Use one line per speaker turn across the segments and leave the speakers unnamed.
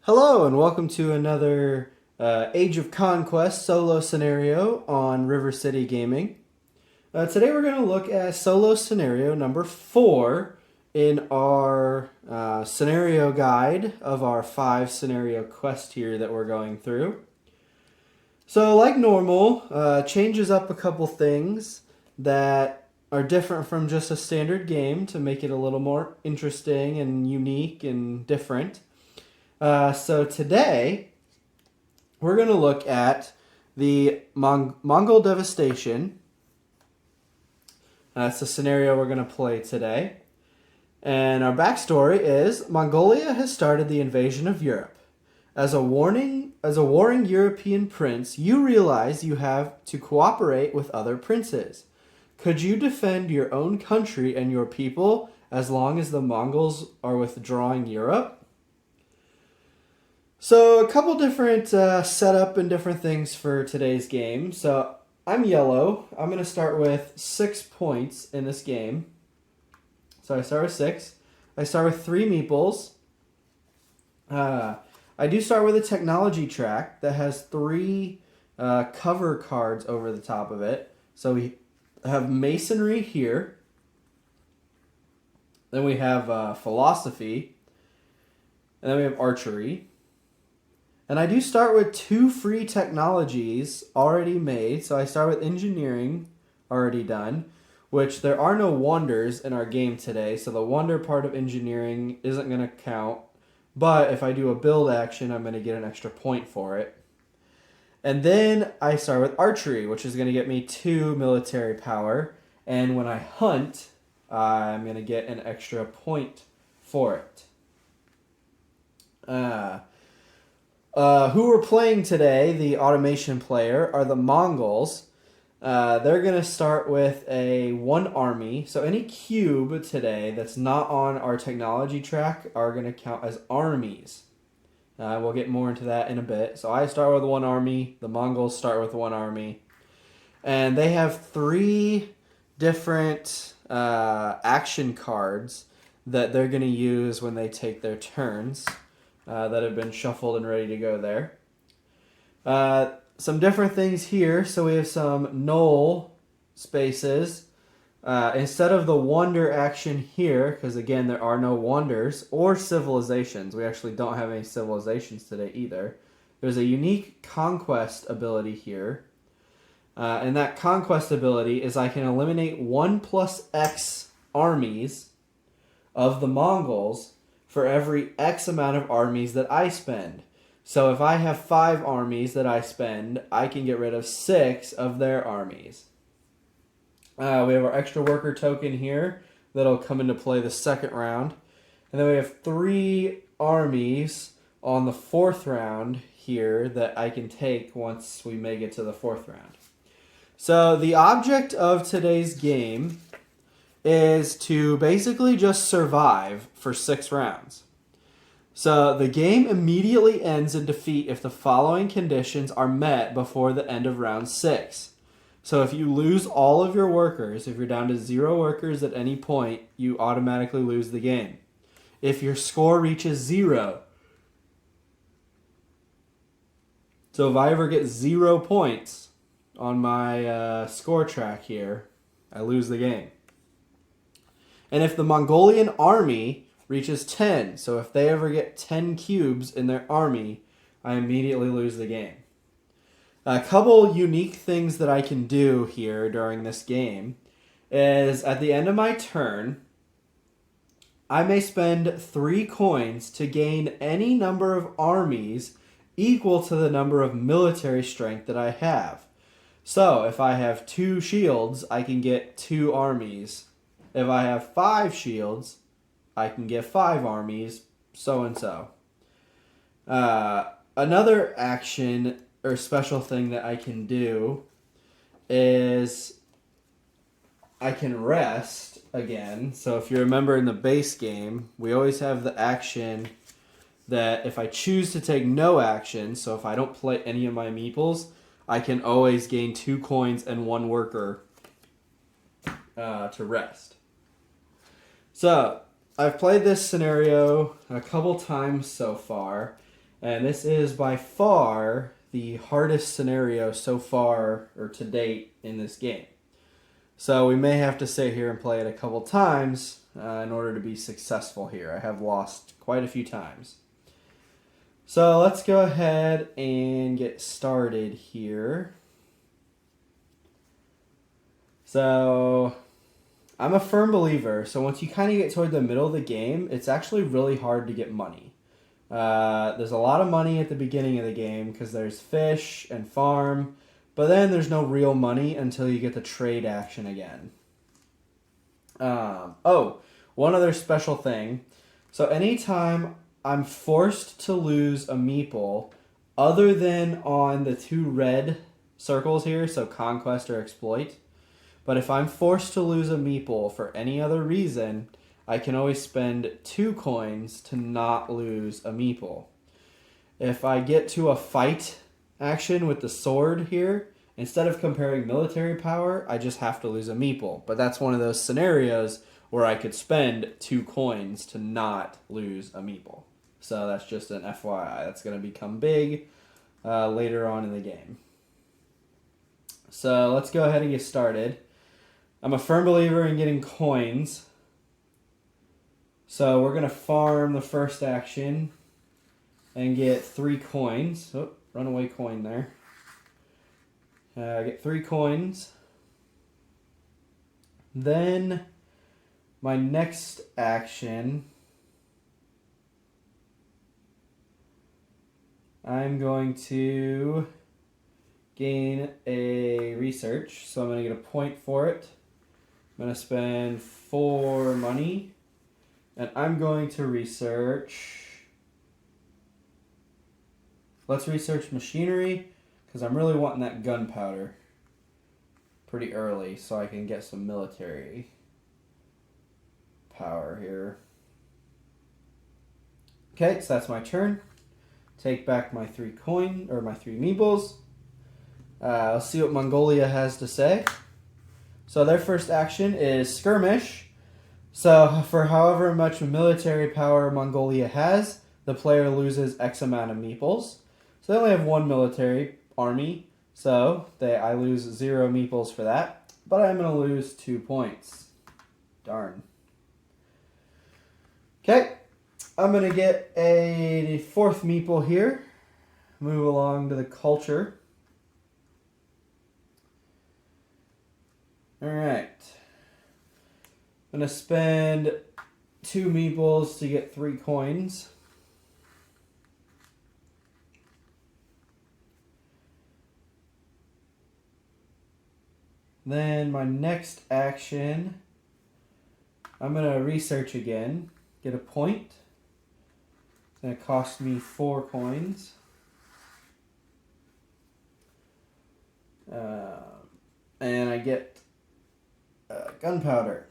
Hello and welcome to another Age of Conquest solo scenario on River City Gaming. Today we're going to look at solo scenario number 4 in our scenario guide of our 5 scenario quest here that we're going through. So like normal, changes up a couple things that are different from just a standard game to make it a little more interesting and unique and different. So today, we're going to look at the Mongol Devastation. That's the scenario we're going to play today. And our backstory is Mongolia has started the invasion of Europe. As a warring European prince, you realize you have to cooperate with other princes. Could you defend your own country and your people as long as the Mongols are withdrawing Europe? So a couple different setup and different things for today's game. So I'm yellow. I'm going to start with 6 points in this game. So I start with 6. I start with 3 meeples. I do start with a technology track that has 3 cover cards over the top of it. So we have masonry here. Then we have philosophy. And then we have archery. And I do start with 2 free technologies already made. So I start with engineering already done, which there are no wonders in our game today. So the wonder part of engineering isn't going to count. But if I do a build action, I'm going to get an extra point for it. And then I start with archery, which is going to get me 2 military power. And when I hunt, I'm going to get an extra point for it. Who we're playing today, the automation player, are the Mongols. They're going to start with a 1 army. So any cube today that's not on our technology track are going to count as armies. We'll get more into that in a bit. So I start with 1 army. The Mongols start with 1 army. And they have 3 different action cards that they're going to use when they take their turns. That have been shuffled and ready to go there. Some different things here. So we have some null spaces. Instead of the wonder action here, because again, there are no wonders or civilizations. We actually don't have any civilizations today either. There's a unique conquest ability here. And that conquest ability is I can eliminate 1 plus X armies of the Mongols for every X amount of armies that I spend. So if I have 5 armies that I spend, I can get rid of 6 of their armies. We have our extra worker token here that'll come into play the second round. And then we have 3 armies on the 4th round here that I can take once we make it to the 4th round. So the object of today's game is to basically just survive for 6 rounds. So the game immediately ends in defeat if the following conditions are met before the end of round 6. So if you lose all of your workers, if you're down to 0 workers at any point, you automatically lose the game. If your score reaches 0, so if I ever get 0 points on my score track here, I lose the game. And if the Mongolian army reaches 10, so if they ever get 10 cubes in their army, I immediately lose the game. A couple unique things that I can do here during this game is at the end of my turn, I may spend 3 coins to gain any number of armies equal to the number of military strength that I have. So if I have 2 shields, I can get 2 armies. If I have 5 shields, I can get 5 armies, so and so. Another action or special thing that I can do is I can rest again. So if you remember in the base game, we always have the action that if I choose to take no action, so if I don't play any of my meeples, I can always gain 2 coins and 1 worker to rest. So I've played this scenario a couple times so far, And this is by far the hardest scenario so far or to date in this game. So we may have to sit here and play it a couple times in order to be successful here. I have lost quite a few times. So let's go ahead and get started here. So I'm a firm believer. So once you kind of get toward the middle of the game, it's actually really hard to get money. There's a lot of money at the beginning of the game because there's fish and farm. But then there's no real money until you get the trade action again. One other special thing. So anytime I'm forced to lose a meeple, other than on the 2 red circles here, so conquest or exploit, but if I'm forced to lose a meeple for any other reason, I can always spend 2 coins to not lose a meeple. If I get to a fight action with the sword here, instead of comparing military power, I just have to lose a meeple. But that's one of those scenarios where I could spend 2 coins to not lose a meeple. So that's just an FYI. That's going to become big later on in the game. So let's go ahead and get started. I'm a firm believer in getting coins. So we're going to farm the first action and get 3 coins. Oh, runaway coin there. Get 3 coins. Then my next action, I'm going to gain a research. So I'm going to get a point for it. I'm going to spend 4 money. And I'm going to research. Let's research machinery. Because I'm really wanting that gunpowder pretty early so I can get some military power here. Okay, so that's my turn. Take back my 3 meeples. Let's see what Mongolia has to say. So their first action is skirmish. So for however much military power Mongolia has, the player loses X amount of meeples. So they only have 1 military army, so I lose 0 meeples for that, but I'm going to lose 2 points. Darn. Okay, I'm going to get a 4th meeple here. Move along to the culture. Alright. I'm going to spend 2 meeples to get 3 coins. Then my next action, I'm going to research again, get a point. It's going to cost me 4 coins. And I get gunpowder.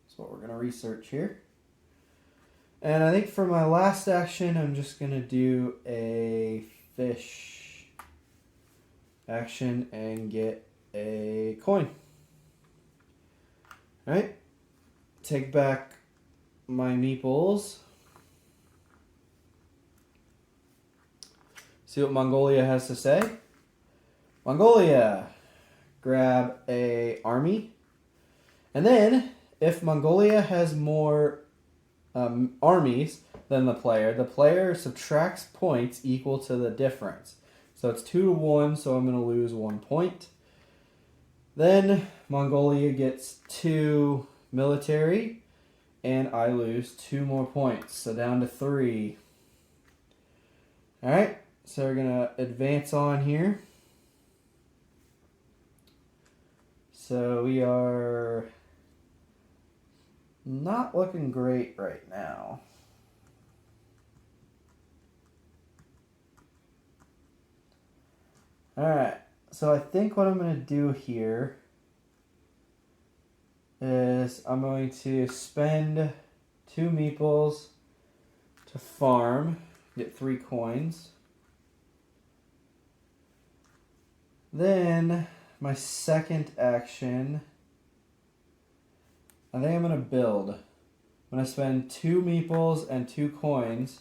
That's what we're going to research here. And I think for my last action, I'm just going to do a fish action and get a coin. Alright. Take back my meeples. See what Mongolia has to say. Mongolia, grab a army. And then, if Mongolia has more armies than the player subtracts points equal to the difference. So it's 2-1, so I'm going to lose 1 point. Then Mongolia gets 2 military, and I lose 2 more points. So down to 3. Alright, so we're going to advance on here. So we are not looking great right now. Alright, so I think what I'm going to do here is I'm going to spend 2 meeples to farm, get 3 coins. Then my second action, I think I'm going to build. I'm going to spend 2 meeples and 2 coins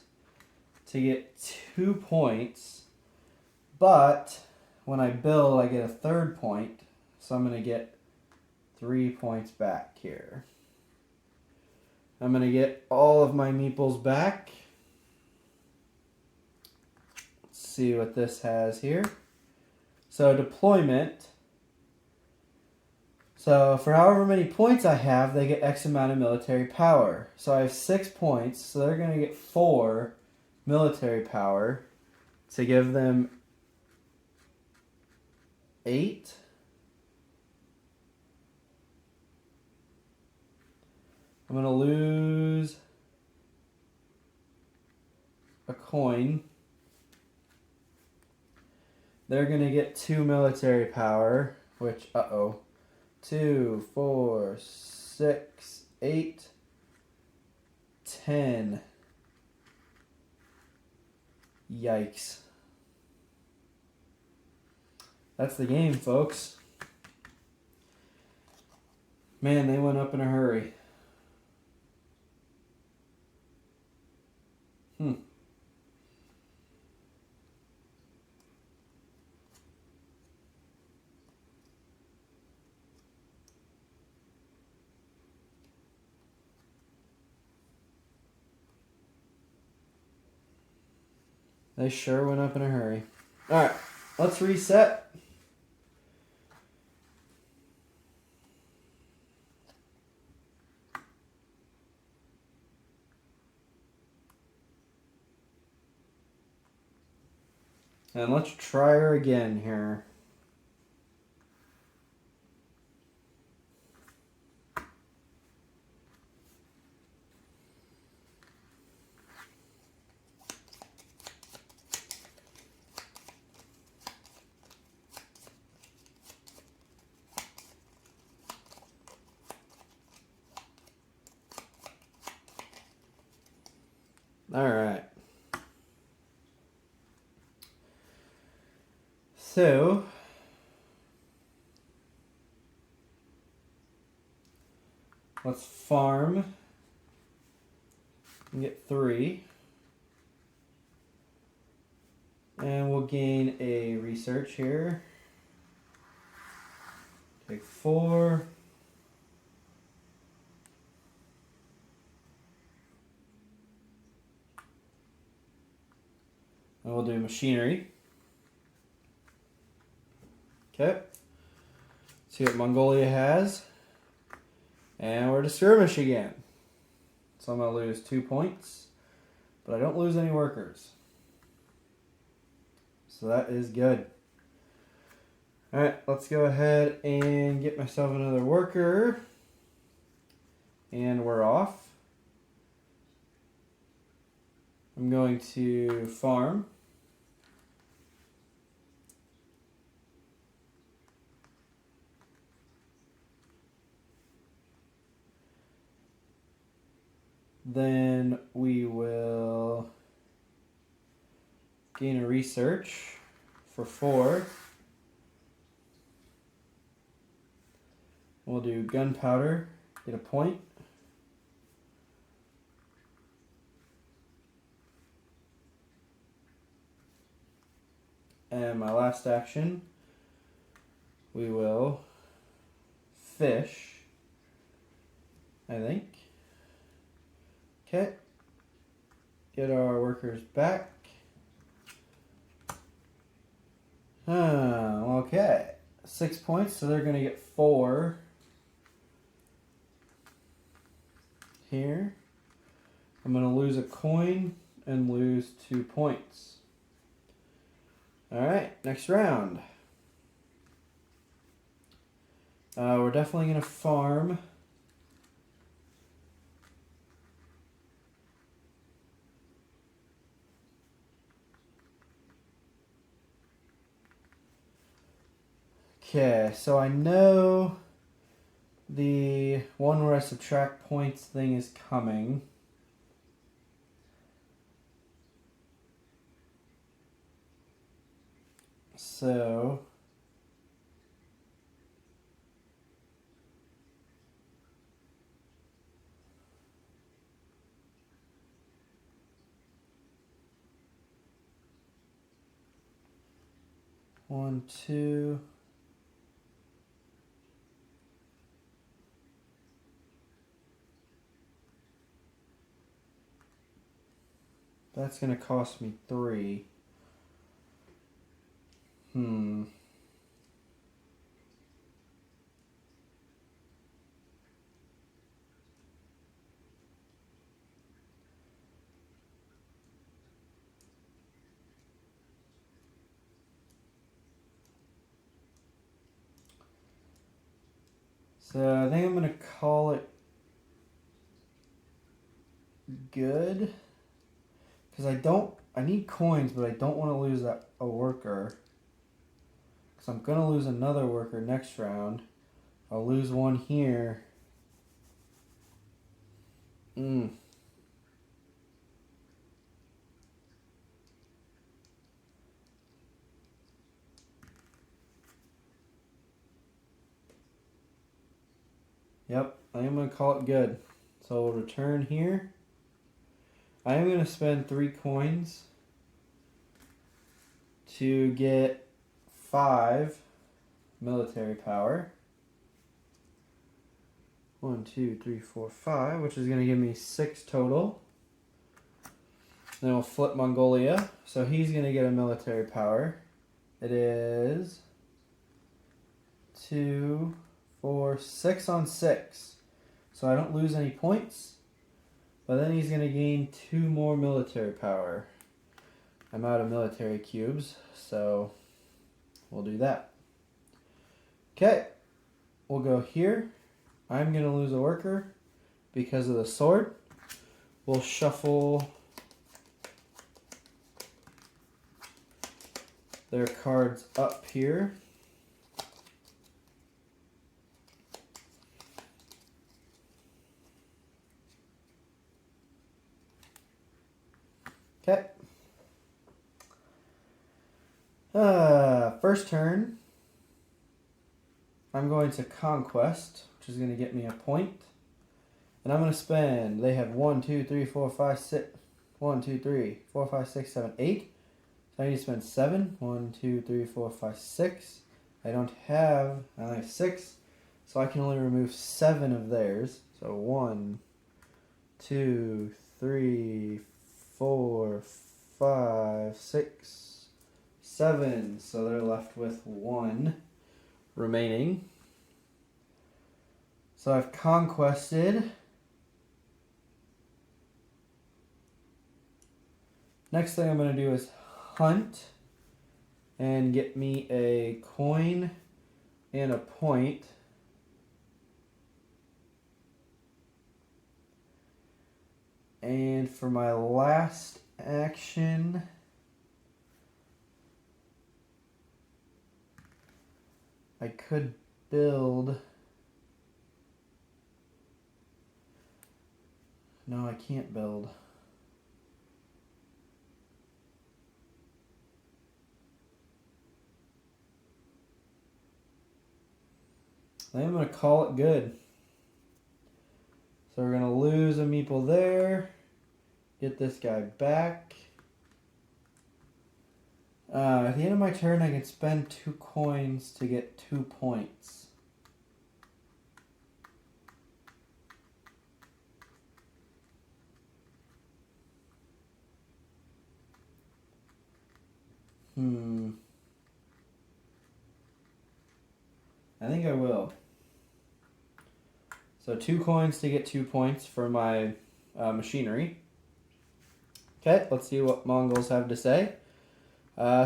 to get 2 points, but when I build, I get a third point, so I'm going to get 3 points back here. I'm going to get all of my meeples back. Let's see what this has here. So deployment. So for however many points I have, they get X amount of military power. So I have 6 points, so they're going to get 4 military power to give them 8. I'm going to lose a coin. They're going to get 2 military power, which, 2, 4, 6, 8, 10. Yikes. That's the game, folks. Man, they went up in a hurry. They sure went up in a hurry. Alright, let's reset. And let's try her again here. Alright. So, let's farm and get 3. And we'll gain a research here. Take 4. And we'll do machinery. Okay. See what Mongolia has. And we're to skirmish again. So I'm going to lose 2 points. But I don't lose any workers. So that is good. Alright, let's go ahead and get myself another worker. And we're off. I'm going to farm. Then we will gain a research for 4. We'll do gunpowder, get a point. And my last action, we will fish, I think. Okay. Get our workers back. Okay. 6 points, so they're going to get 4 here. I'm going to lose a coin and lose 2 points. Alright, next round. We're definitely going to farm. Okay, so I know the one where I subtract points thing is coming. So 1, 2. That's going to cost me 3. So I think I'm going to call it good. Because I need coins, but I don't want to lose a worker. Because I'm going to lose another worker next round. I'll lose one here. Yep, I am going to call it good. So we'll return here. I am going to spend 3 coins to get 5 military power. 1, 2, 3, 4, 5, which is going to give me 6 total. Then we'll flip Mongolia. So he's going to get a military power. It is 2, 4, 6 on 6. So I don't lose any points. But then he's going to gain 2 more military power. I'm out of military cubes, so we'll do that. Okay, we'll go here. I'm going to lose a worker because of the sword. We'll shuffle their cards up here. Okay. First turn, I'm going to Conquest, which is going to get me a point. And I'm going to spend, they have 1, 2, 3, 4, 5, 6, 1, 2, 3, 4, 5, 6, 7, 8. So I need to spend 7. 1, 2, 3, 4, 5, 6. I only have 6. So I can only remove 7 of theirs. So 1, 2, 3, 4, 5, 6, 7. So they're left with 1 remaining. So I've conquested. Next thing I'm going to do is hunt and get me a coin and a point. And for my last action, I could build. No, I can't build. I'm going to call it good. So we're going to lose a meeple there. Get this guy back. At the end of my turn, I can spend 2 coins to get 2 points. I think I will. So 2 coins to get 2 points for my machinery. Okay, let's see what Mongols have to say.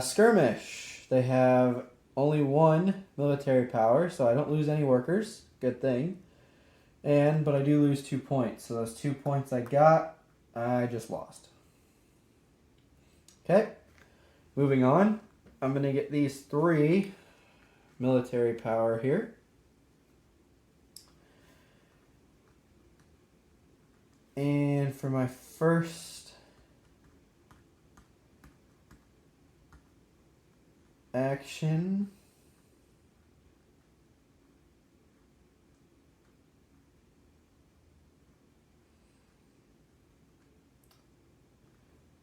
Skirmish. They have only 1 military power, so I don't lose any workers. Good thing. But I do lose 2 points. So those 2 points I got, I just lost. Okay, moving on. I'm going to get these 3 military power here. And for my first action,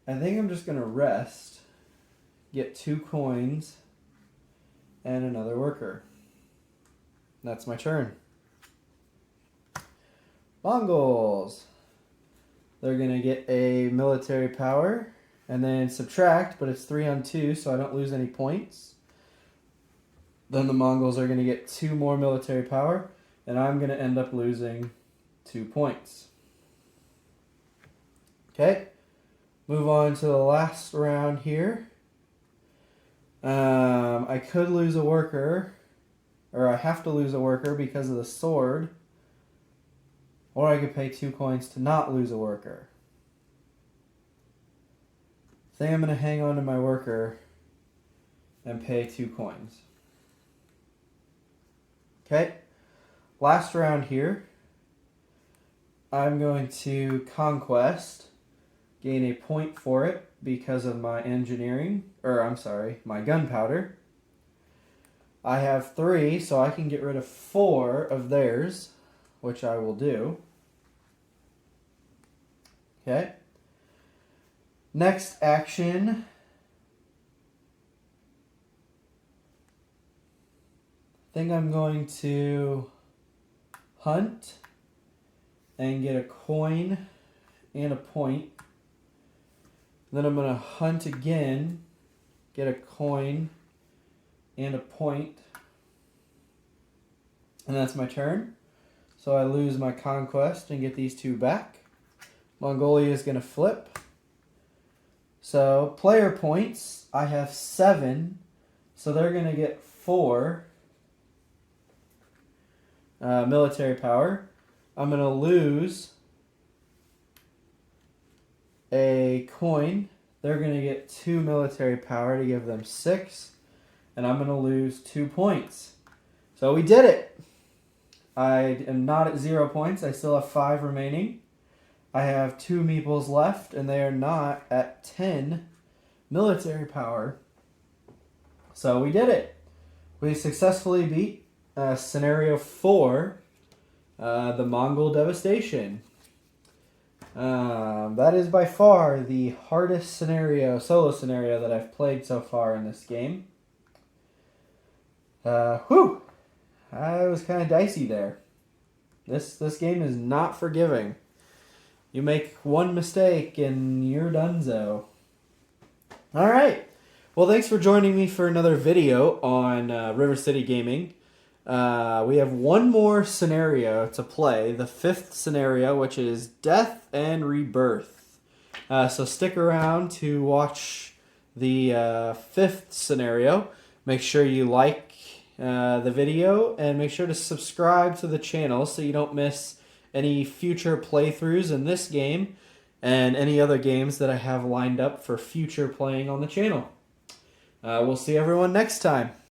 I think I'm just going to rest, get 2 coins, and another worker. That's my turn. Mongols. They're going to get a military power and then subtract, but it's 3 on 2, so I don't lose any points. Then the Mongols are going to get 2 more military power, and I'm going to end up losing 2 points. Okay, move on to the last round here. I could lose a worker, or I have to lose a worker because of the sword, or I could pay 2 coins to not lose a worker. I think I'm going to hang on to my worker and pay 2 coins. Okay, last round here. I'm going to conquest, gain a point for it because of my engineering, my gunpowder. I have 3, so I can get rid of 4 of theirs, which I will do. Okay. Next action. I think I'm going to hunt and get a coin and a point. Then I'm going to hunt again, get a coin and a point. And that's my turn. So I lose my conquest and get these 2 back. Mongolia is going to flip. So player points, I have 7. So they're going to get 4 military power. I'm going to lose a coin. They're going to get 2 military power to give them 6. And I'm going to lose 2 points. So we did it. I am not at 0 points. I still have 5 remaining. I have 2 meeples left, and they are not at 10 military power. So we did it. We successfully beat Scenario 4, the Mongol Devastation. That is by far the hardest solo scenario that I've played so far in this game. Whew! I was kind of dicey there. This game is not forgiving. You make one mistake and you're donezo. Alright. Well, thanks for joining me for another video on River City Gaming. We have one more scenario to play, the 5th scenario, which is Death and Rebirth. So stick around to watch the 5th scenario. Make sure you like the video and make sure to subscribe to the channel so you don't miss any future playthroughs in this game and any other games that I have lined up for future playing on the channel. We'll see everyone next time.